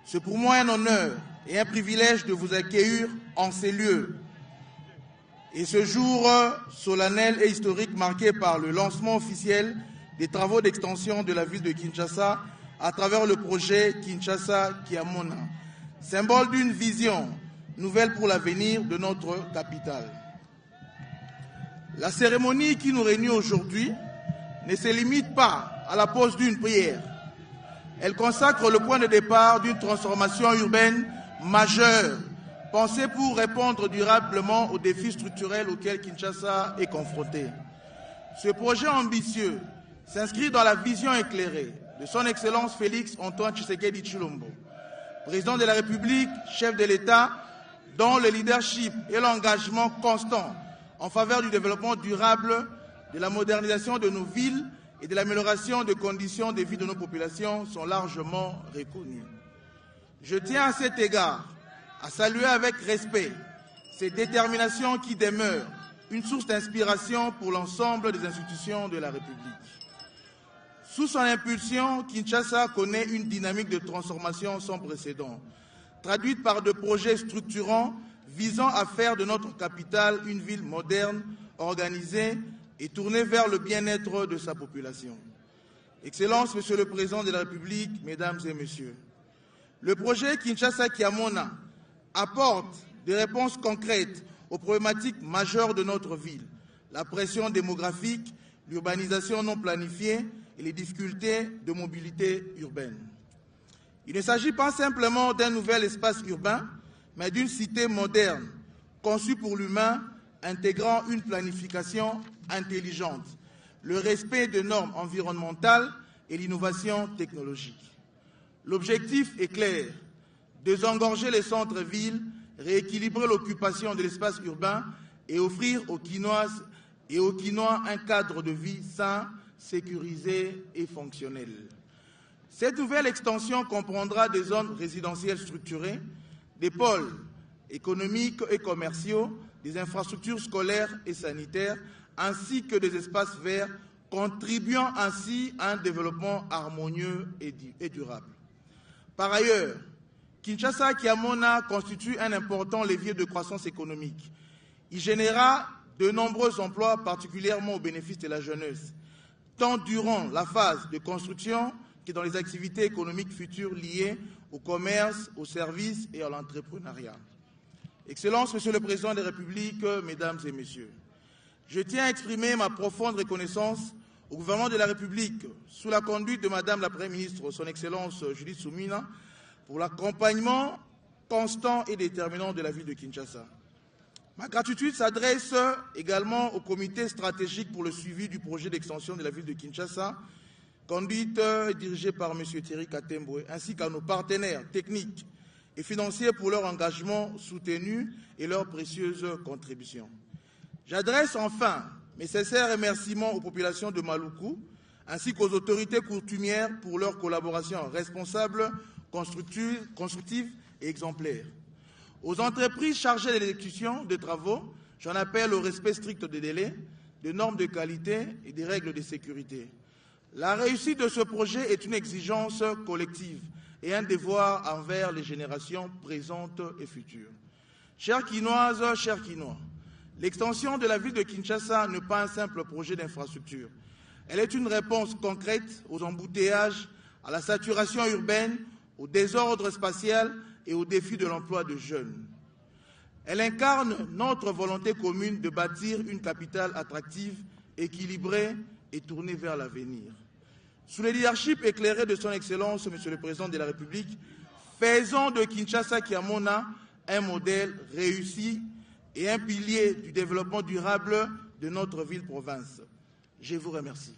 C'est pour moi un honneur et un privilège de vous accueillir en ces lieux. Et ce jour solennel et historique marqué par le lancement officiel des travaux d'extension de la ville de Kinshasa à travers le projet Kinshasa Kiamona, symbole d'une vision nouvelle pour l'avenir de notre capitale. La cérémonie qui nous réunit aujourd'hui ne se limite pas à la pose d'une prière. Elle consacre le point de départ d'une transformation urbaine majeure, pensée pour répondre durablement aux défis structurels auxquels Kinshasa est confronté. Ce projet ambitieux s'inscrit dans la vision éclairée de son Excellence Félix Antoine Tshisekedi Tshilombo, président de la République, chef de l'État, dont le leadership et l'engagement constant en faveur du développement durable, de la modernisation de nos villes et de l'amélioration des conditions de vie de nos populations sont largement reconnus. Je tiens à cet égard à saluer avec respect cette détermination qui demeure une source d'inspiration pour l'ensemble des institutions de la République. Sous son impulsion, Kinshasa connaît une dynamique de transformation sans précédent, traduite par de projets structurants visant à faire de notre capitale une ville moderne, organisée et tournée vers le bien-être de sa population. Excellences, Monsieur le Président de la République, Mesdames et Messieurs, le projet Kinshasa Kiamona apporte des réponses concrètes aux problématiques majeures de notre ville, la pression démographique, l'urbanisation non planifiée et les difficultés de mobilité urbaine. Il ne s'agit pas simplement d'un nouvel espace urbain, mais d'une cité moderne, conçue pour l'humain, intégrant une planification intelligente, le respect des normes environnementales et l'innovation technologique. L'objectif est clair, désengorger les centres-villes, rééquilibrer l'occupation de l'espace urbain et offrir aux Kinoises et aux Kinois un cadre de vie sain, sécurisé et fonctionnel. Cette nouvelle extension comprendra des zones résidentielles structurées, des pôles économiques et commerciaux, des infrastructures scolaires et sanitaires, ainsi que des espaces verts, contribuant ainsi à un développement harmonieux et durable. Par ailleurs, Kinshasa Kiamona constitue un important levier de croissance économique. Il générera de nombreux emplois, particulièrement au bénéfice de la jeunesse, tant durant la phase de construction que dans les activités économiques futures liées au commerce, aux services et à l'entrepreneuriat. Excellences, Monsieur le Président de la République, Mesdames et Messieurs, je tiens à exprimer ma profonde reconnaissance au gouvernement de la République, sous la conduite de Madame la Première ministre, Son Excellence Judith Suminwa, pour l'accompagnement constant et déterminant de la ville de Kinshasa. Ma gratitude s'adresse également au comité stratégique pour le suivi du projet d'extension de la ville de Kinshasa, conduite et dirigée par M. Thierry Katemboué, ainsi qu'à nos partenaires techniques et financiers pour leur engagement soutenu et leurs précieuses contributions. J'adresse enfin mes sincères remerciements aux populations de Maluku, ainsi qu'aux autorités coutumières pour leur collaboration responsable, constructive et exemplaire. Aux entreprises chargées de l'exécution des travaux, j'en appelle au respect strict des délais, des normes de qualité et des règles de sécurité. La réussite de ce projet est une exigence collective et un devoir envers les générations présentes et futures. Chères Kinoises, chers Kinois, l'extension de la ville de Kinshasa n'est pas un simple projet d'infrastructure. Elle est une réponse concrète aux embouteillages, à la saturation urbaine, au désordre spatial et aux défis de l'emploi de jeunes. Elle incarne notre volonté commune de bâtir une capitale attractive, équilibrée et tournée vers l'avenir. Sous le leadership éclairé de son Excellence, Monsieur le Président de la République, faisons de Kinshasa Kiamona un modèle réussi et un pilier du développement durable de notre ville-province. Je vous remercie.